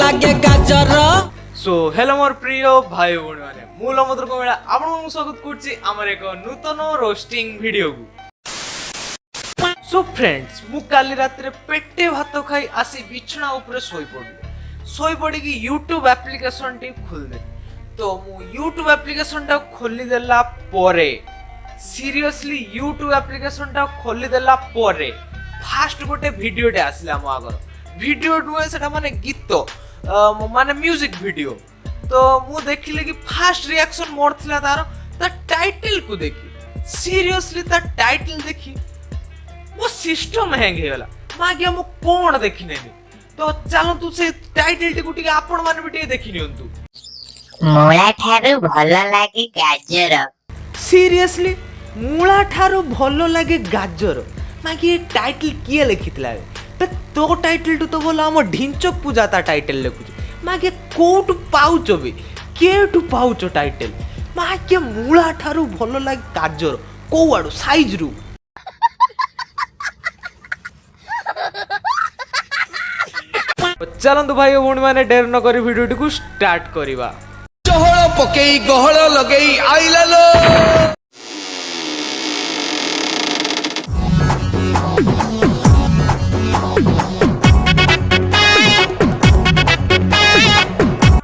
लागे गाजर। So hello मोर प्रिय भाई भौणी माने मु लमोदर कोमेला आपन स्वागत करछि हमर एक नूतन रोस्टिंग वीडियो को। सो फ्रेंड्स मु काली रात रे पेटे भात खाई आसी बिछना ऊपर सोई पड़ी कि YouTube एप्लीकेशन टी खोल दे। तो मु YouTube एप्लीकेशन टा खोली देला परे सीरियसली YouTube एप्लीकेशन टा खोली देला परे फास्ट गोटे वीडियो टे आसिला मो आगर वीडियो नुहे सेटा माने गीत माने म्यूजिक वीडियो। तो मु देखिले कि फास्ट रिएक्शन मोर थिला तार टाइटल को देखी सीरियसली टाइटल देखी मो सिस्टम हैंग हे गला मागिया मु कोन देखि नेनी। तो चलो तू से टाइटल टी गुटी आपण माने बिटी देखि नियंतु। मूला ठारू भलो लागे गाजर। सीरियसली मूला ठारू भलो लागे गाजर मागी टाइटल किए लिखितला तो टाइटल तो बोला हम ढिंचक पूजा ता टाइटल लिखुछ मागे कोटु पाउच बे केटु पाउच टाइटल मागे मूला ठारू भलो लागे गाजर को आडू साइज रु। चलंतु भाई भौणी माने डेर न करी वीडियो को स्टार्ट करिवा। चहळ पकेई गहळ लगेई आइला लो।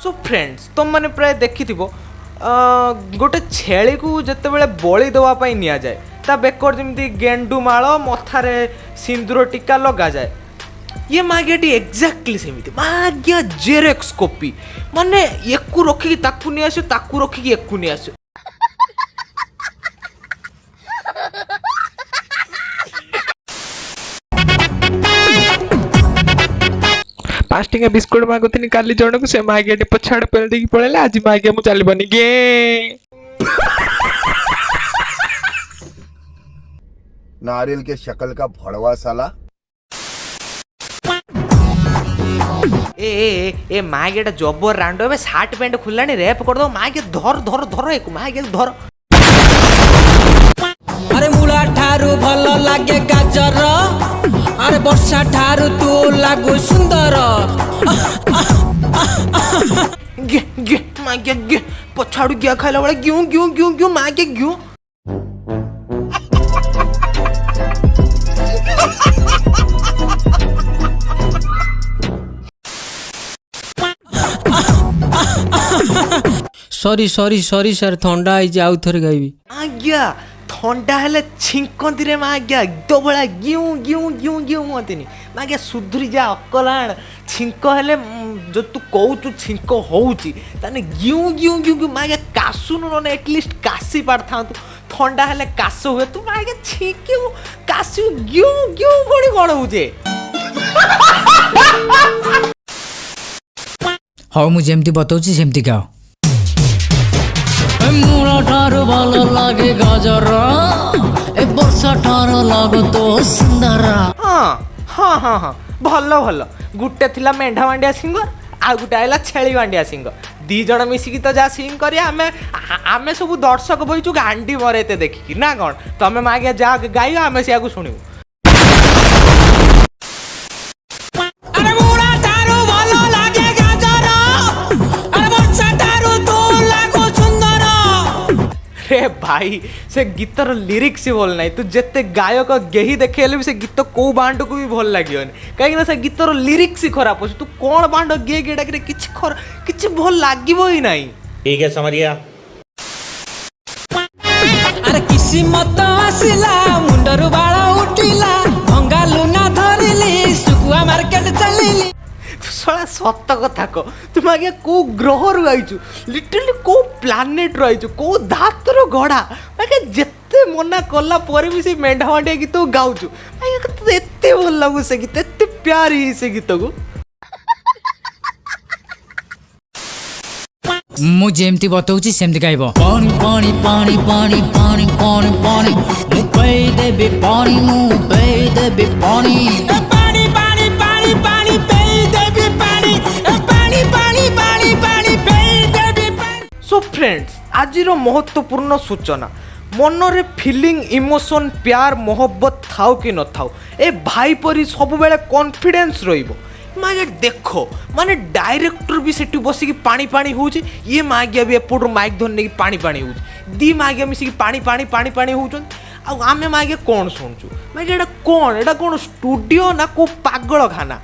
सो फ्रेंड्स तुम मैंने प्राय देखी गोटे छेली को जिते बड़े बलि देवाई नि जाए ता बेकर जमी गेंडू माल मथारे सिंदूर टीका लगा जाए ये मागियाटी एक्जाक्टली सेमती मागिया जेरेक्स कॉपी माने एकु रखिकी ताकु नि आसो ताकु रखिकी एकु नि आसो। पाँच टिका बिस्कुट मागुनी काली जन को से मागिया पछाड़ पेल देकी पळेला आज मागिया मु चलबनी गे। नारियल के शक्ल का भड़वा साला। ए मागिया जबर रांडो बे शर्ट पैंट खुलानी रेप कर दो मागिया धर धर धर एक मागिया धर। अरे मूला ठारू भलो लागे गाजर। अरे वर्षा ठारू तू लागू सुंदर। गे गे मागिया गे पछाड़ू गया खाइला बड़ा ग्यू ग्यू ग्यू ग्यू मागिया ग्यू। सॉरी सॉरी सॉरी सर थंडा आई आउ थरे गाइबी। आज्ञा थंडा हेले छिंकंती रे माग्या दो बळा ग्यू ग्यू ग्यू ग्यू होतनी माग्या सुधुरी जा अकलाण छिंक हेले जो तू कहू तू छिंक होउची ताने ग्यू ग्यू ग्यू ग्यू माग्या कासुन न एटलीस्ट कासी पारथा तू थंडा हेले कास हुए तू माग्या छिंक्यू कासु ग्यू ग्यू बड़ी कोन होजे। हाउ मु जेमती बताउची सेमती गाओ। मूला ठारू भलो लागे गाजर। ए वर्षा ठारू लागो तो सुंदर। हाँ हाँ हाँ हाँ भल भल गुटे थिला मेंढा मांडिया सिंह आ गुटे आइला छेली मांडिया सिंह दी जण मिसिकी तो जा सिंग करी आमे सब दर्शक बइचु गांडी मरेते देखिकी ना कौन तमे मागिया जा गाइयो आमे सिया को सुनिबो। अरे मूला ठारू भलो लागे गाजर। अरे वर्षा ठारू तू लागो सुंदर। रे भाई से गीतर लिरिक्स भल ना तू जिते गायक गेही देखेले भी से गीत को बांड को भी भल लागियोनी कहीं से गीतर लिरिक्स खराब अछि तू कोन बांड गे गेडा करे किछि भल लागिबो ही नाही। ठीक है समरिया। अरे किसी मत आसिला मुंडरू बाळा उठिला भंगा लुना धरिली सुकुआ मार्केट चलिली। साला सत कथा को तुम आगे को ग्रह रु आइछु लिटरली को प्लैनेट रु आइछु को धातर गड़ा आगे जेते मना कला पर भी से मेंढा मांडिया गीत गाउछु आगे एते भल लागु से गीत एते प्यारी से गीत को। मु जेमती बताउची सेमती गाइबो। पानी पानी पानी पानी पानी पानी पानी मु पेई देबी पानी मु पेई देबी पानी। पानी पानी पानी पानी पेई देबी पानी। पानी पानी पानी पानी पेई देबी पानी। सो फ्रेंड्स आज महत्वपूर्ण सूचना मनरे फिलिंग इमोशन प्यार मोहब्बत थाउ कि न थाउ ए भाई परी सब बेले कॉन्फिडेंस रहिबो मागे देख माने डायरेक्टर भी सेठी बसिकी पानी पानी होउची ये मागिया भी एपटो माइक धरने की पानी पानी होउची दी मागिया मिसिकी पानी पानी पानी पानी होउचन आ आमे मागे कोन सुनचु मागे एटा कोन स्टूडियो ना को पागल खाना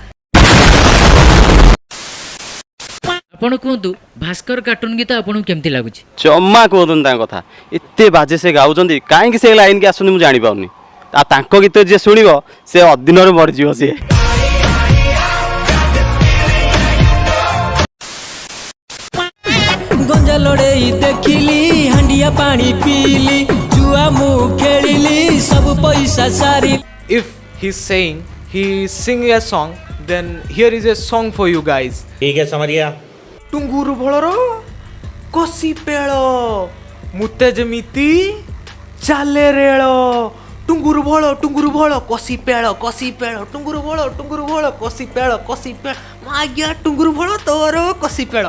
ଆପଣ କୁହନ୍ତୁ ଭାସ୍କର କାର୍ଟୁନ ଗୀତ ଆପଣଙ୍କୁ କେମିତି ଲାଗୁଛି? ଜମା କୁହନ୍ତୁନି ତାଙ୍କ କଥା ଏତେ ବାଜେ ସେ ଗାଉଛନ୍ତି କାହିଁକି ସେ ଲାଇନ୍ କି ଆସୁନି ମୁଁ ଜାଣିପାରୁନି ଆଉ ତାଙ୍କ ଗୀତ ଯିଏ ଶୁଣିବ ସେ ଅଦିନରେ ମରିଯିବ ସିଏ गंजा लड़े देखिली हंडिया पानी पीली जुआ मुँह खेलिली सब पैसा सारी if he's saying he sing a song then here is a song for you guys ठीक है समरिया टुंगुरु भलर कसी पेଳ मुते जेमिति चाले रेଳ टुंगुरु भଳ कसी पेଳ टुंगुरु भଳ कसी पेळ माग्या टुंगुरु भଳ तोर कसी पेळ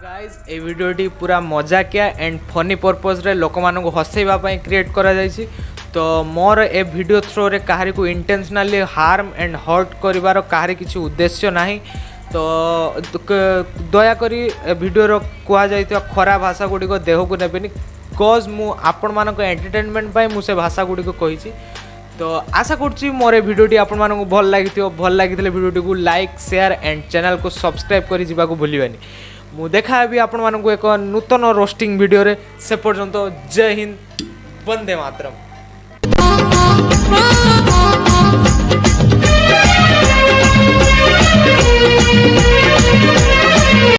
गाइस ए वीडियोटी पूरा मजाकिया एंड फनी पर्पज रे लोक मानक हसैबा पई क्रिएट करा जायछि तो मोर ए वीडियो थ्रो रे काहारी को इंटेंशनली हार्म एंड हर्ट करिवार काहारी किछि उद्देश्य नाही तो दया करी वीडियो रो कुआ जायतिया खरा भाषा गुडी को देह को नेबेनी कॉज मु आपण मानक एंटरटेनमेंट पई मु से भाषा गुडी को कहिछि तो आशा करछि मोर ए वीडियोटी आपण मानक भल लागिथिले वीडियोटी को लाइक शेयर एंड चैनल को सब्सक्राइब करी जिबा को भूलिबानी मु देखा भी आपण मानक एक नूतन रोस्टिंग वीडियो रे से पर्यंत जय हिंद वंदे मातरम